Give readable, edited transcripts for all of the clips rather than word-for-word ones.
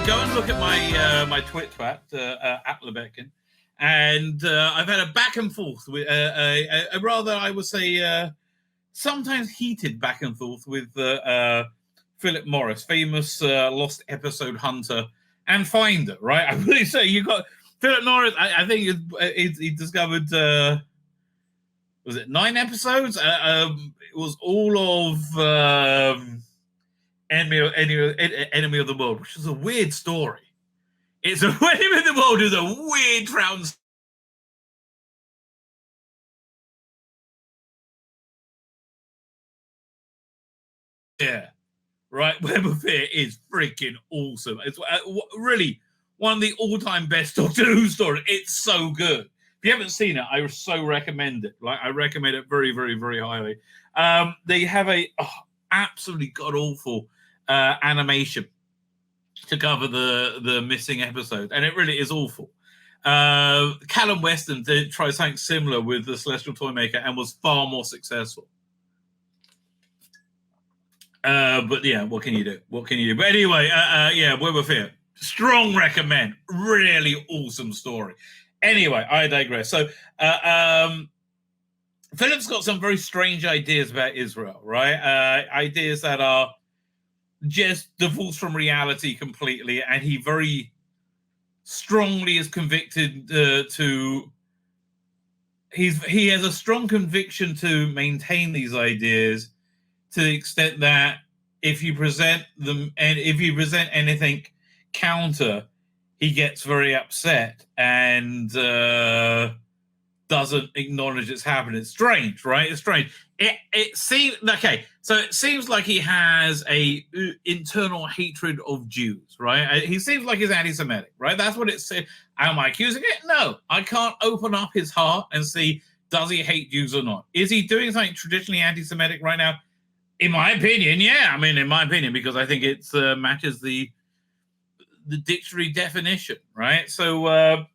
go and look at my my Twitter at Lebetkin, and I've had a back and forth with a rather, I would say, sometimes heated back and forth with Philip Morris, famous lost episode hunter and finder, right? I really say you got Philip Morris. I think he discovered was it 9 episodes? It was all of Enemy of the World, which is a weird story. It's a Enemy of the World is a weird trans. Yeah, right. Web of Fear is freaking awesome. It's really one of the all-time best Doctor Who stories. It's so good. If you haven't seen it, I so recommend it. Like, I recommend it very, very, very highly. They have a absolutely god-awful animation to cover the missing episode, and it really is awful. Callum Weston did try something similar with the Celestial Toymaker and was far more successful. But yeah, what can you do? What can you do? But anyway, yeah, Web of Fear. Strong recommend. Really awesome story. Anyway, I digress. So, Philip's got some very strange ideas about Israel, right? Ideas that are just divorced from reality completely, and he very strongly is convicted to. He has a strong conviction to maintain these ideas, to the extent that if you present them and if you present anything counter, he gets very upset and doesn't acknowledge it's happened. It's strange, right? It's strange. It seems okay. So it seems like he has a internal hatred of Jews, right? He seems like he's anti-Semitic, right? That's what it said. Am I accusing it? No, I can't open up his heart and see, does he hate Jews or not? Is he doing something traditionally anti-Semitic right now? In my opinion, yeah. I mean, in my opinion, because I think it matches the dictionary definition, right? So,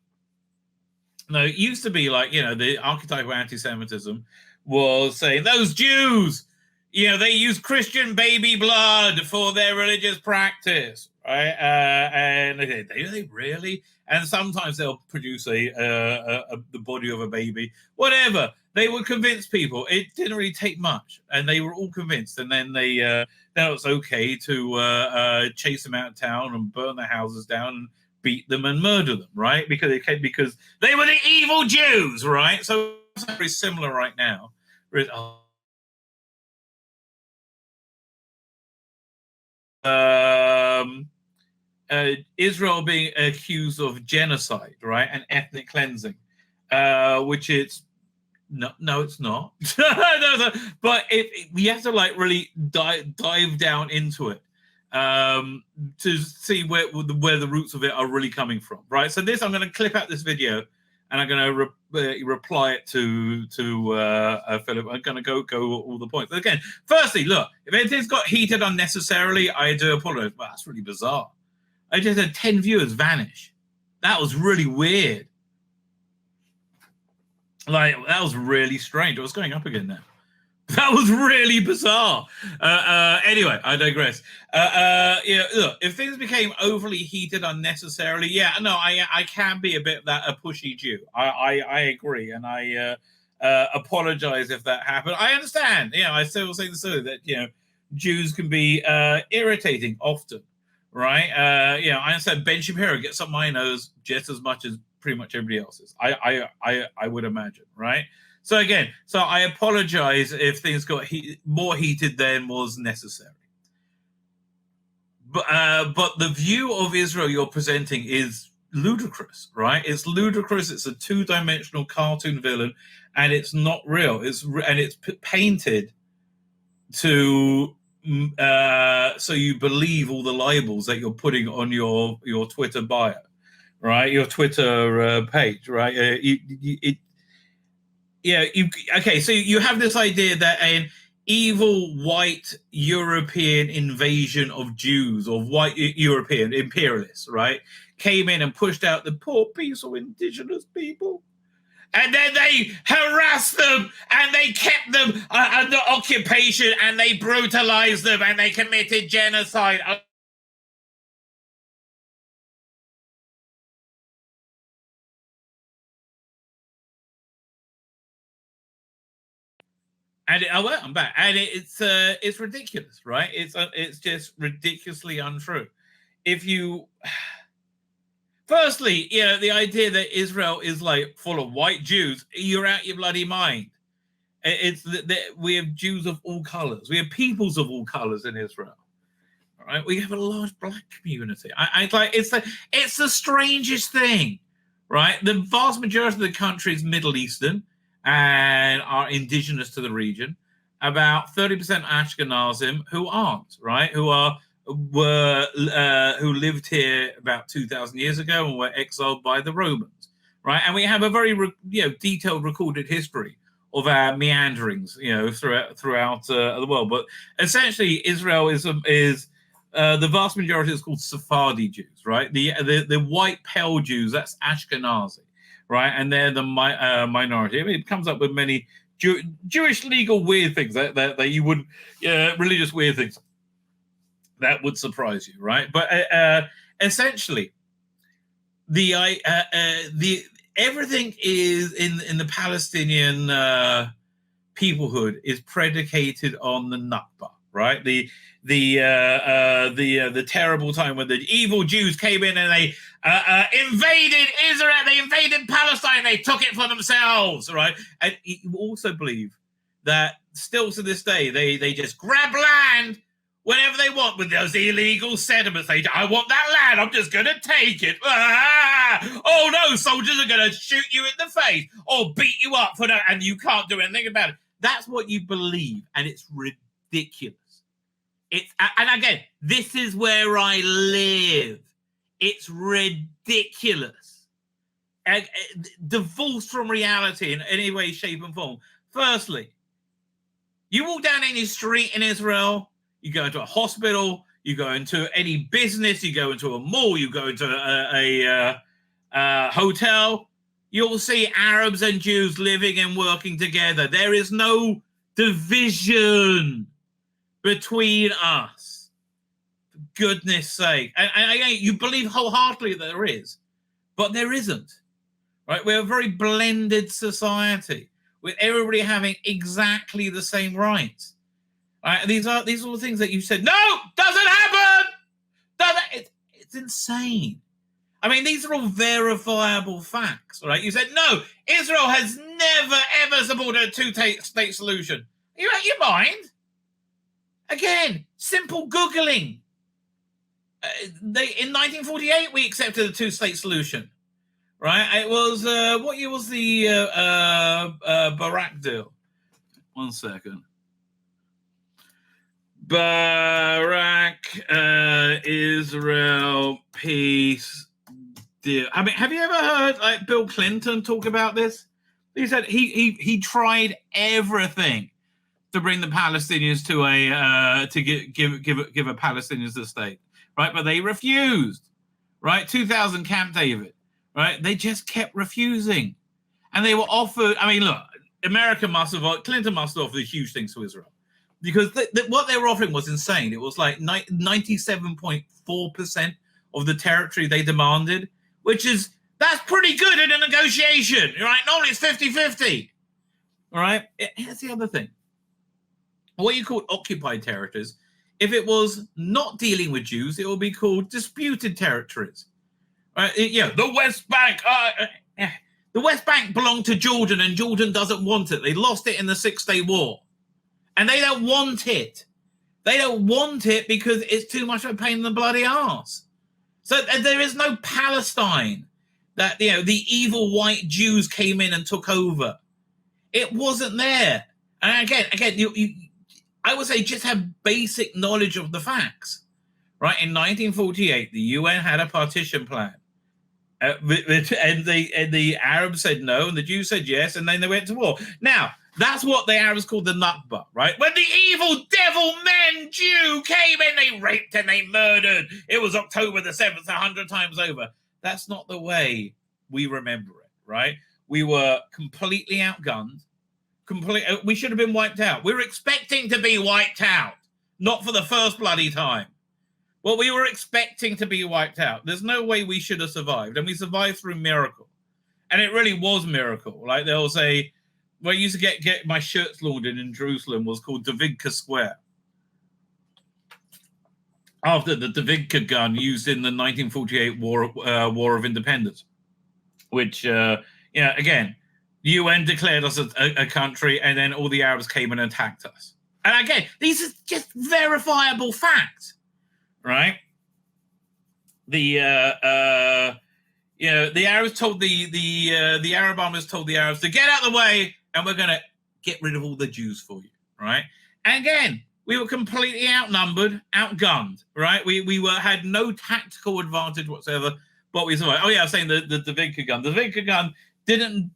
no, it used to be like, the archetype of anti-Semitism was saying those Jews, they use Christian baby blood for their religious practice, right? And do they really? And sometimes they'll produce the body of a baby, whatever. They would convince people. It didn't really take much, and they were all convinced. And then then it was okay to chase them out of town and burn their houses down and beat them and murder them, right? Because they were the evil Jews, right? So it's very similar right now. Israel being accused of genocide, right, and ethnic cleansing, which it's no, it's not. No. But we have to really dive down into it to see where the roots of it are really coming from, right? So I'm going to clip out this video, and I'm going to reply it to Philip. I'm going to go all the points. But again, firstly, look, if anything's got heated unnecessarily, I do apologize. But that's really bizarre. I just had 10 viewers vanish. That was really weird. Like, that was really strange. What's going up again now? That was really bizarre. Anyway, I digress. Look, if things became overly heated unnecessarily, I can be a bit a pushy Jew. I agree, and I apologize if that happened. I understand. I still say that Jews can be irritating often, right? I understand Ben Shapiro gets up my nose just as much as pretty much everybody else's. I would imagine, right? So again, I apologize if things got more heated than was necessary. But the view of Israel you're presenting is ludicrous, right? It's ludicrous. It's a two-dimensional cartoon villain, and it's not real. It's painted to so you believe all the libels that you're putting on your Twitter bio, right? Your Twitter page, right? Okay, so you have this idea that an evil white European invasion of Jews, or white European imperialists, right, came in and pushed out the poor, peaceful indigenous people. And then they harassed them, and they kept them under occupation, and they brutalized them, and they committed genocide. I'm back, and it's ridiculous, right? It's just ridiculously untrue. If you, firstly, the idea that Israel is like full of white Jews, you're out your bloody mind. It's that we have Jews of all colors, we have peoples of all colors in Israel. All right, we have a large black community. It's the strangest thing, right? The vast majority of the country is Middle Eastern and are indigenous to the region. About 30% Ashkenazim who aren't, right? Who lived here about 2,000 years ago and were exiled by the Romans, right? And we have a very detailed recorded history of our meanderings, throughout the world. But essentially, Israel is the vast majority is called Sephardi Jews, right? The white pale Jews, that's Ashkenazi, right? And they're the minority. I mean, it comes up with many Jewish legal weird things that you would, religious weird things that would surprise you, right? But essentially, the everything is in the Palestinian peoplehood is predicated on the Nakba, right? The terrible time when the evil Jews came in and they invaded Israel, they invaded Palestine, they took it for themselves, right? And you also believe that still to this day they just grab land whenever they want with those illegal settlements. I want that land, I'm just going to take it. Oh no, soldiers are going to shoot you in the face or beat you up for that, and you can't do anything about it. That's what you believe, and it's ridiculous. And again, this is where I live. It's ridiculous. Divorced from reality in any way, shape, and form. Firstly, you walk down any street in Israel, you go into a hospital, you go into any business, you go into a mall, you go into a hotel, you'll see Arabs and Jews living and working together. There is no division between us, for goodness sake. And you believe wholeheartedly that there is, but there isn't, right? We're a very blended society with everybody having exactly the same rights. Right? These are the things that you said, no, doesn't happen. It's insane. I mean, these are all verifiable facts, right? You said, no, Israel has never, ever supported a two-state solution. Are you out your mind? Again, simple Googling. In 1948, we accepted a two-state solution, right? It was, what year was the Barak deal? 1 second. Barak, Israel, peace deal. I mean, have you ever heard like Bill Clinton talk about this? He said he tried everything to bring the Palestinians to give a Palestinians a state, right? But they refused, right? 2000 Camp David, right? They just kept refusing, and they were offered. I mean, look, Clinton must have offered huge things to Israel because what they were offering was insane. It was like 97.4% of the territory they demanded, that's pretty good in a negotiation, right? Normally it's 50-50, all right? Here's the other thing. What you call occupied territories, if it was not dealing with Jews, it would be called disputed territories. Right? The West Bank. The West Bank belonged to Jordan, and Jordan doesn't want it. They lost it in the 6 Day War, and they don't want it. They don't want it because it's too much of a pain in the bloody arse. So there is no Palestine that the evil white Jews came in and took over. It wasn't there. And again, I would say just have basic knowledge of the facts, right? In 1948, the UN had a partition plan, and the Arabs said no, and the Jews said yes, and then they went to war. Now, that's what the Arabs called the Nakba, right? When the evil devil men Jew came in, they raped and they murdered. It was October the 7th, 100 times over. That's not the way we remember it, right? We were completely outgunned. We should have been wiped out. We were expecting to be wiped out, not for the first bloody time. Well, we were expecting to be wiped out. There's no way we should have survived, and we survived through miracle. And it really was miracle. Like there was where I used to get my shirts laundered in Jerusalem was called Davidka Square, after the Davidka gun used in the 1948 War of Independence, which, again, the UN declared us a country, and then all the Arabs came and attacked us. And again, these are just verifiable facts, right? The Arabs told the Arab armies told the Arabs to get out of the way, and we're going to get rid of all the Jews for you, right? And again, we were completely outnumbered, outgunned, right? We had no tactical advantage whatsoever, but we survived. Oh yeah, I was saying the Davidka gun. The Davidka gun didn't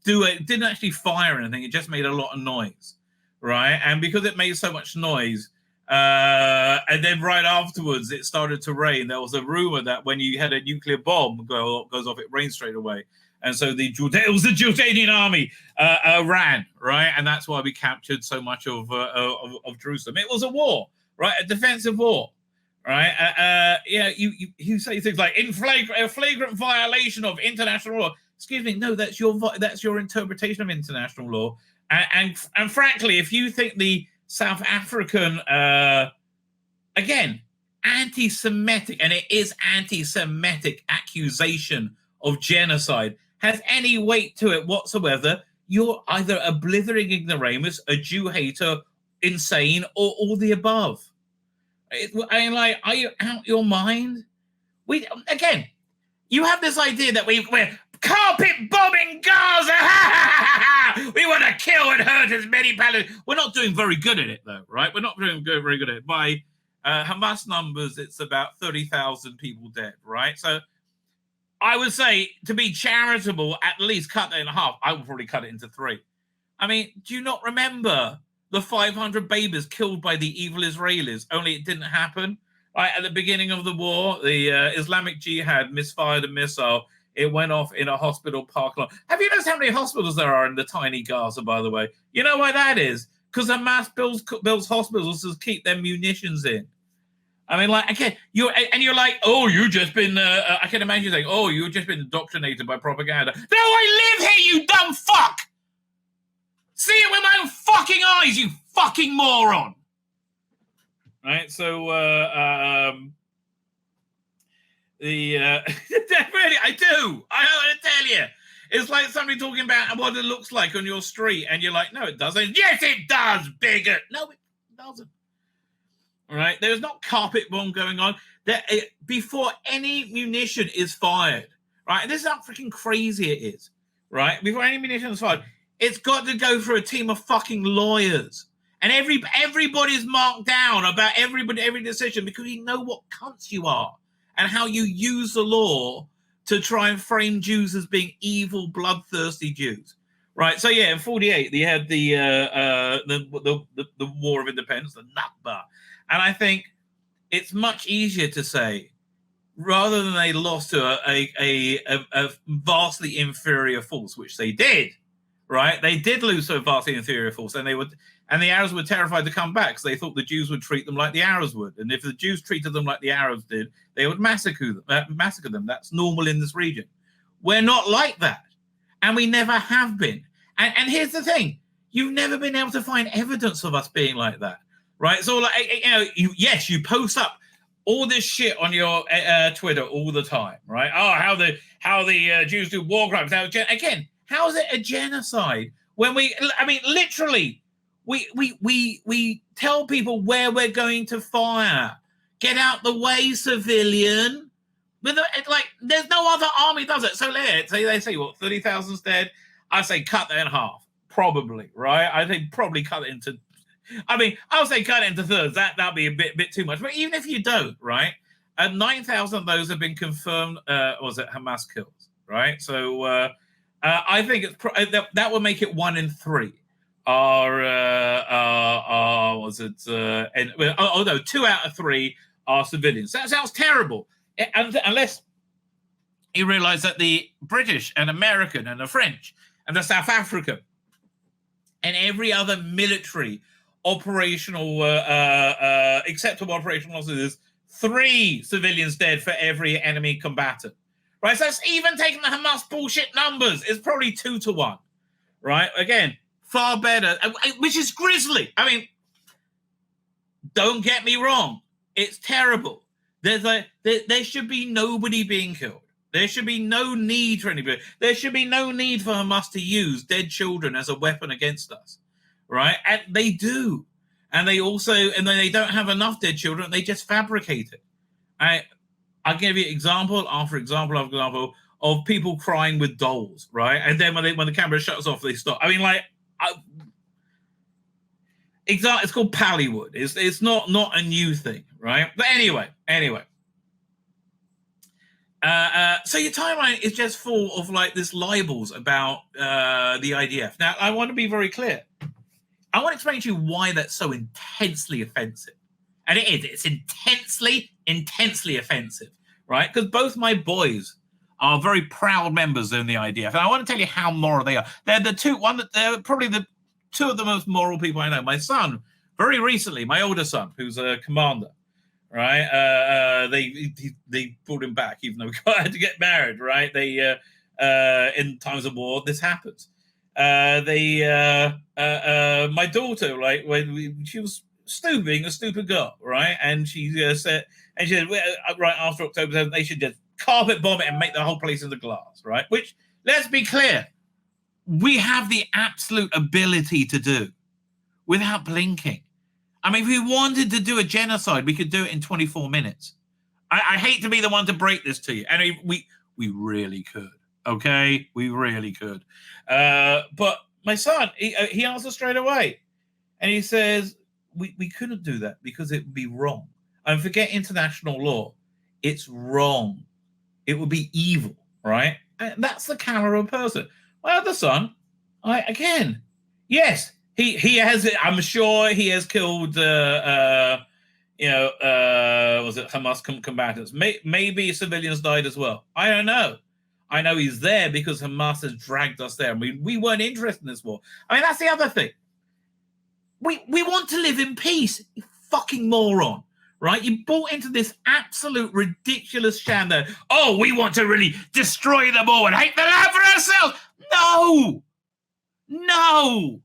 actually fire anything. It just made a lot of noise, right? And because it made so much noise, and then right afterwards it started to rain. There was a rumor that when you had a nuclear bomb goes off, it rains straight away. And so it was the Jordanian army ran, right? And that's why we captured so much of Jerusalem. It was a war, right? A defensive war, right? You say things like in flagrant violation of international law. Excuse me, no, that's your interpretation of international law. And frankly, if you think the South African, again, anti-Semitic, and it is anti-Semitic accusation of genocide has any weight to it whatsoever, you're either a blithering ignoramus, a Jew hater, insane, or all the above. Are you out your mind? You have this idea that we're carpet bombing Gaza. We want to kill and hurt as many Palestinians. We're not doing very good at it, though, right? We're not doing very good at it. By Hamas numbers, it's about 30,000 people dead, right? So I would say, to be charitable, at least cut that in half. I would probably cut it into 3. I mean, do you not remember the 500 babies killed by the evil Israelis? Only it didn't happen. Right, at the beginning of the war, the Islamic Jihad misfired a missile. It went off in a hospital parking lot. Have you noticed how many hospitals there are in the tiny Gaza, by the way? You know why that is? Because Hamas builds hospitals to keep their munitions in. I mean, like, okay, you're like, oh, you've just been, I can imagine you saying, oh, you've just been indoctrinated by propaganda. No, I live here, you dumb fuck! See it with my own fucking eyes, you fucking moron! Right, so, really, I do. I want to tell you. It's like somebody talking about what it looks like on your street, and you're like, no, it doesn't. Yes, it does, bigot! No, it doesn't. All right, there's not carpet bomb going on. Before any munition is fired, right? And this is how freaking crazy it is, right? Before any munition is fired, it's got to go through a team of fucking lawyers, and everybody's marked down about every decision, because you know what cunts you are and how you use the law to try and frame Jews as being evil, bloodthirsty Jews. Right, so yeah, in 48 they had the War of Independence, the Nakba. And I think it's much easier to say, rather than they lost to a vastly inferior force, which they did, right? They did lose to a vastly inferior force, and the Arabs were terrified to come back, because they thought the Jews would treat them like the Arabs would, and if the Jews treated them like the Arabs did, they would massacre them. That's normal in this region. We're not like that, and we never have been. And here's the thing: you've never been able to find evidence of us being like that. Right, so like, you post up all this shit on your Twitter all the time, right? Oh, how the Jews do war crimes. Again, how is it a genocide when literally, we tell people where we're going to fire. Get out the way, civilian. There's no other army does it. So they say what, 30,000's dead. I say cut that in half, probably, right? I think probably cut it into. I'll say cut it into thirds. That'd be a bit too much. But even if you don't, right? 9,000 of those have been confirmed. Hamas kills, right? So I think that will make it 1 in 3. 2 out of 3 are civilians. That sounds terrible, unless you realize that the British and American and the French and the South African and every other military operational acceptable operational losses, 3 civilians dead for every enemy combatant, right? So that's even taking the Hamas bullshit numbers, it's probably 2 to 1, right? Again, far better, which is grisly. I mean, don't get me wrong. It's terrible. There should be nobody being killed. There should be no need for anybody. There should be no need for Hamas to use dead children as a weapon against us, right? And they do. And they also, and then they don't have enough dead children. They just fabricate it. I'll give you example after example after example of people crying with dolls, right? And then when the camera shuts off, they stop. I mean, like, it's called Pallywood. It's not a new thing, right? But anyway. So your timeline is just full of like this libels about the IDF. Now, I want to be very clear. I want to explain to you why that's so intensely offensive. And it is. It's intensely offensive, right? Because both my boys are very proud members in the IDF. And I want to tell you how moral they are. They're they're probably the two of the most moral people I know. My son, very recently, my older son, who's a commander, right? They brought him back, even though we had to get married, right? They in times of war, this happens. My daughter, like when she was being a stupid girl, right? And she said, right after October 7th, they should just carpet bomb it and make the whole place into glass, right? Which, let's be clear, we have the absolute ability to do without blinking. I mean, if we wanted to do a genocide, we could do it in 24 minutes. I hate to be the one to break this to you. And we really could, okay? We really could. But my son, he answers straight away. And he says, we couldn't do that because it would be wrong. And forget international law. It's wrong. It would be evil, right? And that's the caliber of person. My other son, yes, he has. I'm sure he has killed, was it Hamas combatants? Maybe civilians died as well. I don't know. I know he's there because Hamas has dragged us there. We weren't interested in this war. I mean, that's the other thing. We want to live in peace, you fucking moron, right? You bought into this absolute ridiculous sham that, we want to really destroy them all and hate the land for ourselves. No.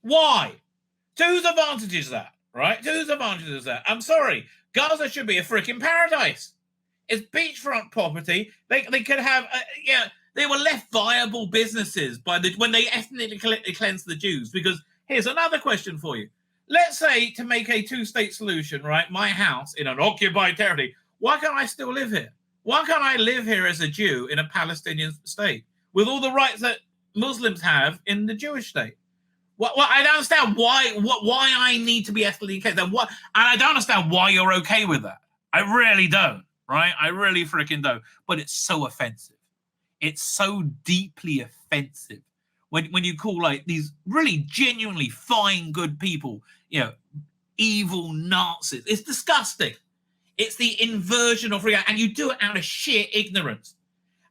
Why? To whose advantage is that, right? To whose advantage is that? I'm sorry. Gaza should be a freaking paradise. It's beachfront property. They could have, they were left viable businesses when they ethnically cleansed the Jews. Because here's another question for you. Let's say to make a two-state solution, right? My house in an occupied territory. Why can't I still live here? Why can't I live here as a Jew in a Palestinian state with all the rights that Muslims have in the Jewish state? Well, I don't understand why I need to be ethnically cleansed. And I don't understand why you're okay with that. I really don't, right? I really freaking don't. But it's so offensive. It's so deeply offensive when you call like these really genuinely fine, good people, evil Nazis. It's disgusting. It's the inversion of reality, and you do it out of sheer ignorance.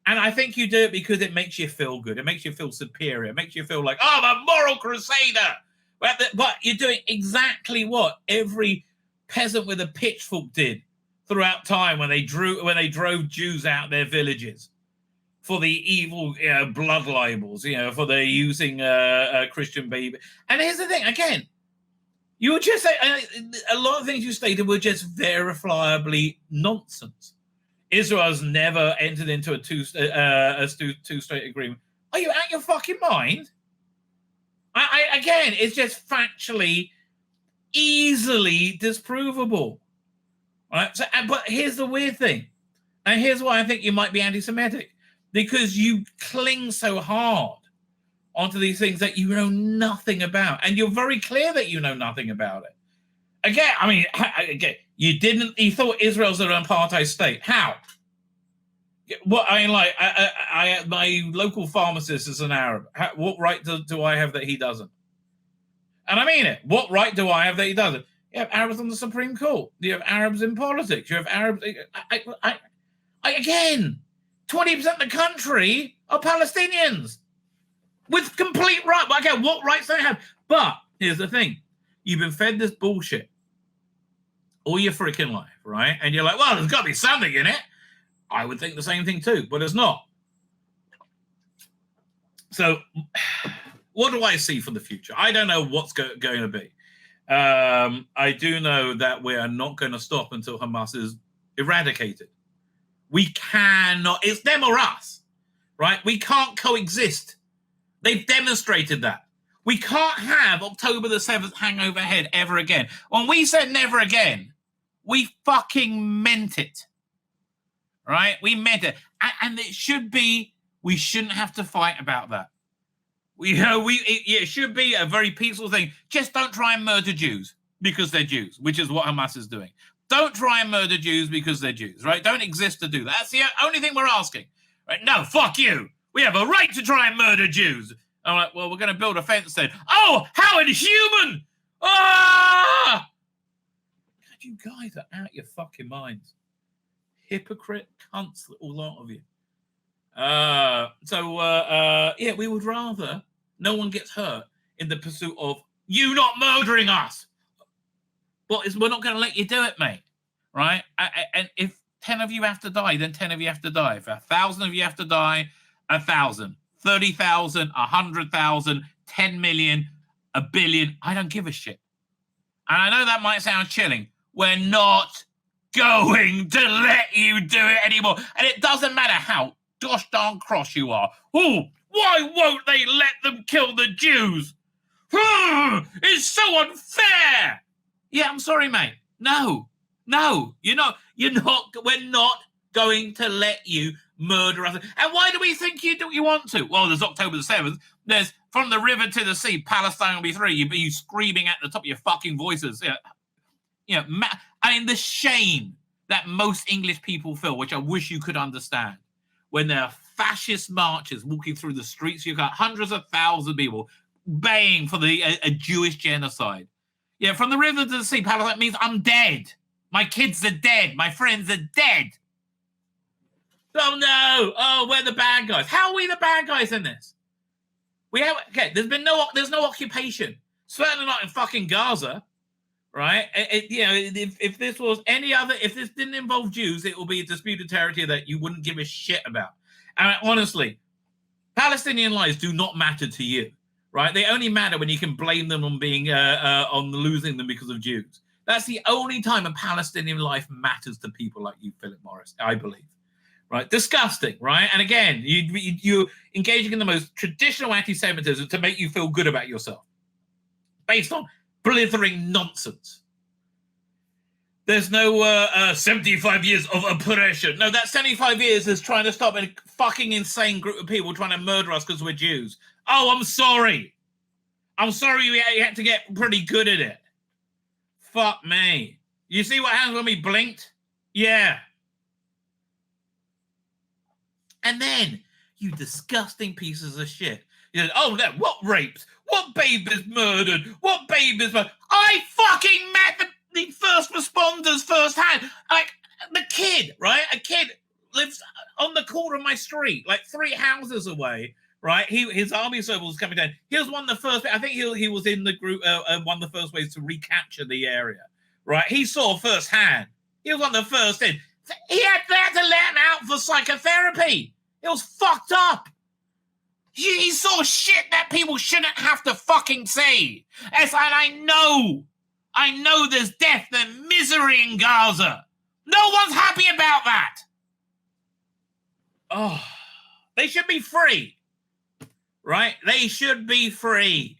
And I think you do it because it makes you feel good. It makes you feel superior. It makes you feel like, the moral crusader. But you're doing exactly what every peasant with a pitchfork did throughout time when they drove Jews out their villages for the evil blood libels, for the using Christian baby. And here's the thing, again, you were just a lot of things you stated were just verifiably nonsense. Israel has never entered into a two-state agreement. Are you out your fucking mind? Again, it's just factually easily disprovable. Right? So, but here's the weird thing, and here's why I think you might be anti-Semitic, because you cling so hard onto these things that you know nothing about, and you're very clear that you know nothing about it. Again, you thought Israel's an apartheid state. How? My local pharmacist is an Arab. What right do I have that he doesn't? And I mean it. What right do I have that he doesn't? You have Arabs on the Supreme Court. You have Arabs in politics. You have Arabs. Again, 20% of the country are Palestinians with complete right. Okay, what rights do they have? But here's the thing. You've been fed this bullshit all your freaking life, right? And you're like, well, there's got to be something in it. I would think the same thing too, but it's not. So what do I see for the future? I don't know what's going to be. I do know that we are not going to stop until Hamas is eradicated. We cannot. It's them or us, right? We can't coexist. They've demonstrated that. We can't have October the 7th hang overhead ever again. When we said never again, we fucking meant it, right? We meant it. And it should be, we shouldn't have to fight about that. It should be a very peaceful thing. Just don't try and murder Jews because they're Jews, which is what Hamas is doing. Don't try and murder Jews because they're Jews, right? Don't exist to do that. That's the only thing we're asking. Right? No, fuck you. We have a right to try and murder Jews. All right, well, we're going to build a fence then. Oh, how inhuman! Ah! God, you guys are out your fucking minds. Hypocrite cunts, all lot of you. Yeah, we would rather no one gets hurt in the pursuit of you not murdering us. But we're not going to let you do it, mate. Right? And if 10 of you have to die, then 10 of you have to die. If 1,000 of you have to die, 1,000. 30,000, 100,000, 10 million, 1 billion. I don't give a shit. And I know that might sound chilling. We're not going to let you do it anymore. And it doesn't matter how gosh darn cross you are. Oh, why won't they let them kill the Jews? It's so unfair. Yeah, I'm sorry, mate. No, we're not going to let you murder us. And why do we think you want to? Well, there's October the 7th. There's from the river to the sea, Palestine will be free. You screaming at the top of your fucking voices. I mean, the shame that most English people feel, which I wish you could understand, when there are fascist marchers walking through the streets, you've got hundreds of thousands of people baying for a Jewish genocide. Yeah, from the river to the sea, Palestine means I'm dead. My kids are dead. My friends are dead. Oh no! Oh, we're the bad guys. How are we the bad guys in this? There's no occupation. Certainly not in fucking Gaza, right? If this was if this didn't involve Jews, it will be a disputed territory that you wouldn't give a shit about. And honestly, Palestinian lives do not matter to you, right? They only matter when you can blame them on being on losing them because of Jews. That's the only time a Palestinian life matters to people like you, Philip Morris, I believe. Right, disgusting, right? And again, you're engaging in the most traditional anti-Semitism to make you feel good about yourself, based on blithering nonsense. There's no 75 years of oppression. No, that 75 years is trying to stop a fucking insane group of people trying to murder us because we're Jews. Oh, I'm sorry. I'm sorry you had to get pretty good at it. Fuck me. You see what happens when we blinked? Yeah. And then, you disgusting pieces of shit. You know, oh, no, what rapes? What babies murdered? What babies murdered? I fucking met the first responders firsthand. Like, the kid, right? A kid lives on the corner of my street, like 3 houses away, right? His army server was coming down. He was one of the first, I think he was in the group, one of the first ways to recapture the area, right? He saw firsthand. He was one of the first in. They had to let him out for psychotherapy. It was fucked up. He saw shit that people shouldn't have to fucking see. And I know there's death and misery in Gaza. No one's happy about that. Oh, they should be free. Right? They should be free.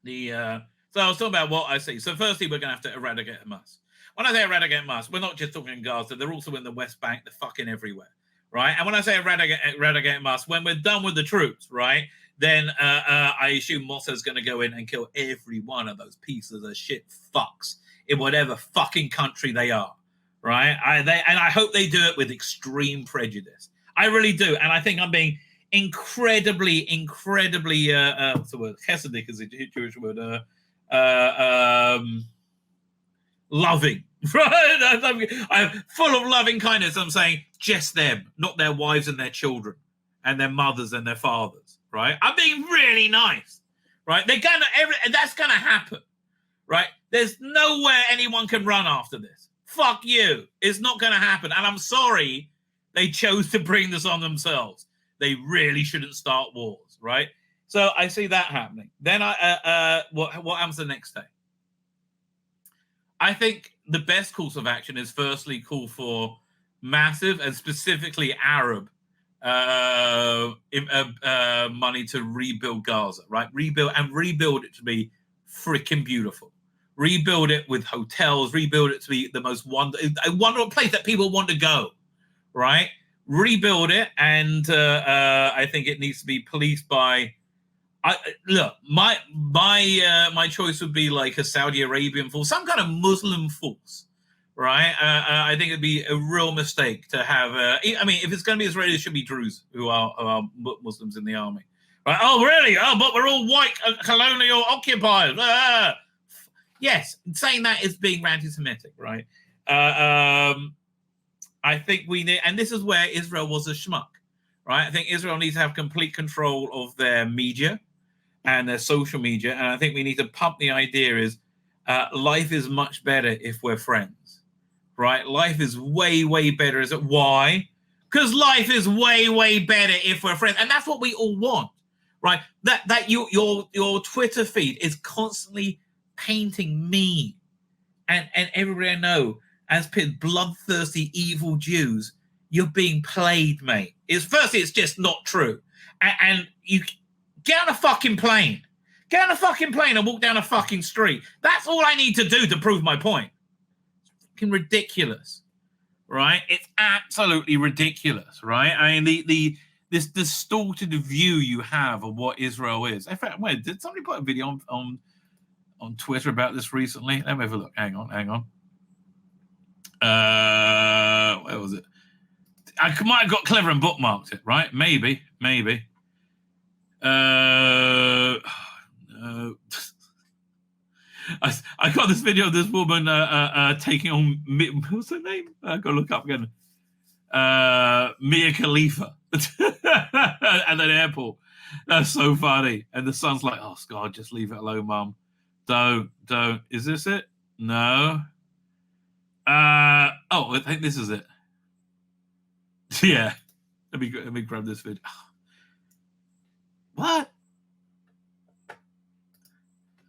So I was talking about what I see. So firstly, we're going to have to eradicate Hamas. When I say eradicate Hamas, we're not just talking in Gaza. They're also in the West Bank. They're fucking everywhere. Right? And when I say eradicate Hamas, when we're done with the troops, right, then I assume Mossad's going to go in and kill every one of those pieces of shit fucks in whatever fucking country they are, right? I hope they do it with extreme prejudice. I really do. And I think I'm being incredibly, what's the word? Hasidic is a Jewish word. Loving. Right? I'm full of loving kindness. I'm saying just them, not their wives and their children and their mothers and their fathers, right? I'm being really nice, right? That's gonna happen, right? There's nowhere anyone can run after this. Fuck you. It's not gonna happen. And I'm sorry they chose to bring this on themselves. They really shouldn't start wars, right? So I see that happening. Then what happens the next day? I think the best course of action is firstly call for massive and specifically Arab money to rebuild Gaza, right? Rebuild it to be freaking beautiful. Rebuild it with hotels. Rebuild it to be the most wonderful place that people want to go, right? Rebuild it, and I think it needs to be policed by. Look, my choice would be like a Saudi Arabian force, some kind of Muslim force, right? I think it'd be a real mistake to have. I mean, if it's going to be Israelis, it should be Druze who are Muslims in the army, right? Oh, really? Oh, but we're all white colonial occupiers. Yes, saying that is being anti-Semitic, right? I think we need, and this is where Israel was a schmuck, right? I think Israel needs to have complete control of their media and their social media, and I think we need to pump the idea is life is much better if we're friends, right? Life is way, way better. Is it why? Because life is way, way better if we're friends, and that's what we all want, right? That your Twitter feed is constantly painting me and everybody I know as bloodthirsty evil Jews. You're being played, mate. It's just not true, and you. Get on a fucking plane. Get on a fucking plane and walk down a fucking street. That's all I need to do to prove my point. It's fucking ridiculous, right? It's absolutely ridiculous, right? I mean, this distorted view you have of what Israel is. In fact, wait, did somebody put a video on Twitter about this recently? Let me have a look. Hang on. Where was it? I might have got clever and bookmarked it, right? Maybe. No. I got this video of this woman taking on what's her name? I gotta look up again. Mia Khalifa at an airport. That's so funny. And the son's like, "Oh God, just leave it alone, Mum. Don't. Is this it? No. I think this is it. Yeah. Let me grab this video. What?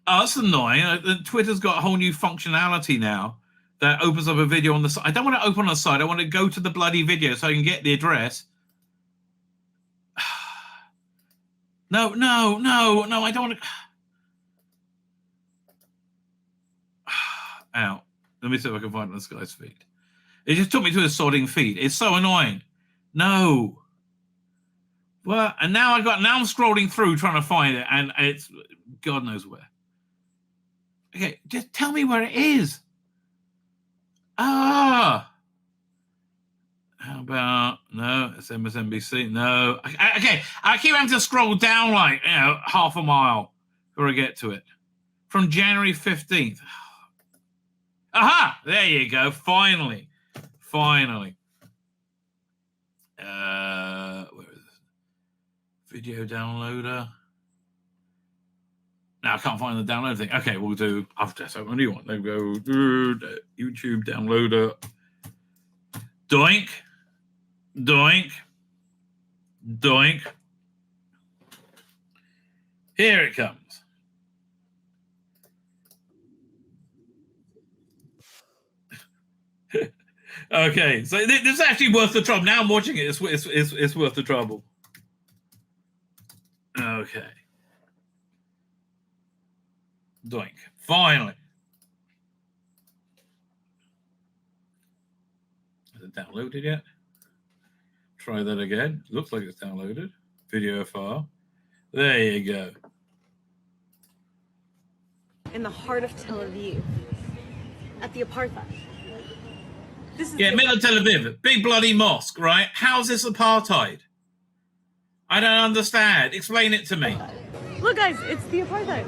Oh, that's annoying. Twitter's got a whole new functionality now that opens up a video on the side. I don't want to open on the side. I want to go to the bloody video so I can get the address. No, I don't want to. Out. Let me see if I can find this guy's feed. It just took me to his sodding feed. It's so annoying. No. Well, and now I'm scrolling through trying to find it, and it's God knows where. Okay, just tell me where it is. How about no? It's MSNBC. No. Okay, I keep having to scroll down like half a mile before I get to it. From January 15th. Aha! There you go. Finally. Where is this? Video downloader. No, I can't find the download thing. Okay, we'll do. I've just opened a new one. There we go. YouTube downloader. Doink. Here it comes. Okay, so this is actually worth the trouble. Now I'm watching it. It's worth the trouble. Okay. Doink. Finally. Is it downloaded yet? Try that again. Looks like it's downloaded. Video file. There you go. In the heart of Tel Aviv. At the apartheid. Middle of Tel Aviv. Big bloody mosque, right? How's this apartheid? I don't understand. Explain it to me. Look, guys, it's the apartheid.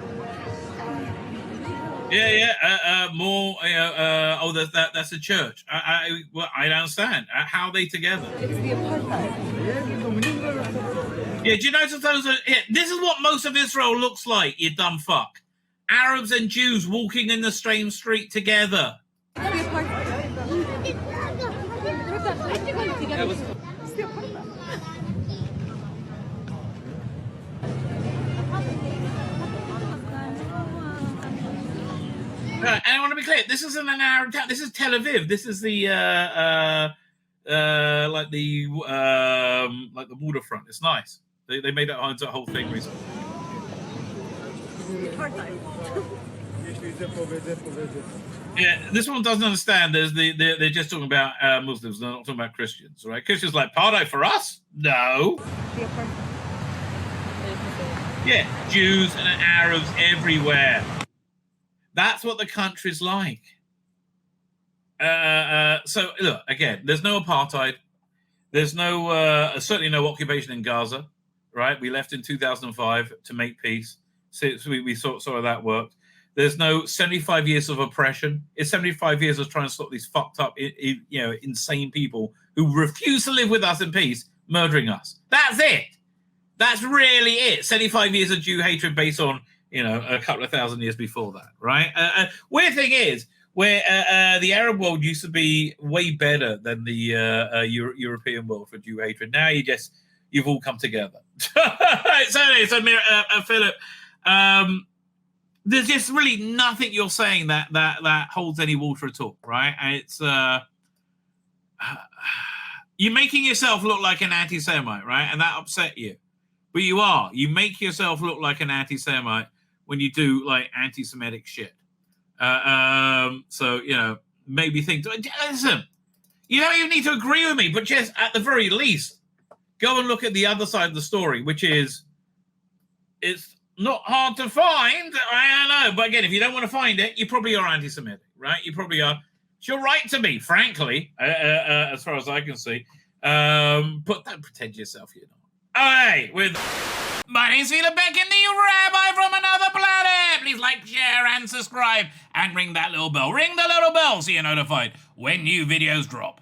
More. That's a church. I don't understand. How are they together? It's the apartheid. Yeah, do you notice those? This is what most of Israel looks like. You dumb fuck. Arabs and Jews walking in the same street together. It's the apartheid. And I want to be clear, this isn't an Arab town. This is Tel Aviv. This is the like the waterfront. It's nice. They made it into a whole thing recently. Yeah, this one doesn't understand. They're just talking about Muslims. They're not talking about Christians, right? Christians like apartheid for us? No. Yeah, Jews and Arabs everywhere. That's what the country's like. So look, again, there's no apartheid. There's no certainly no occupation in Gaza, right? We left in 2005 to make peace. So we saw that worked. There's no 75 years of oppression. It's 75 years of trying to stop these fucked up, insane people who refuse to live with us in peace, murdering us. That's it. That's really it. 75 years of Jew hatred based on, a couple of thousand years before that, right? Weird thing is, where the Arab world used to be way better than the European world for Jew hatred. Now you've all come together. So Philip, there's just really nothing you're saying that holds any water at all, right? And it's you're making yourself look like an anti-Semite, right? And that upset you. But you make yourself look like an anti-Semite when you do like anti-Semitic shit. So, maybe think, listen, you don't even need to agree with me, but just at the very least, go and look at the other side of the story, which is, it's not hard to find. I don't know. But again, if you don't want to find it, you probably are anti-Semitic, right? You probably are. It's your right to be, frankly, as far as I can see. But don't pretend yourself you're not. All right, my name's Tzvi Lebetkin, the Rabbi from another planet. Please like, share, and subscribe, and ring that little bell. Ring the little bell so you're notified when new videos drop.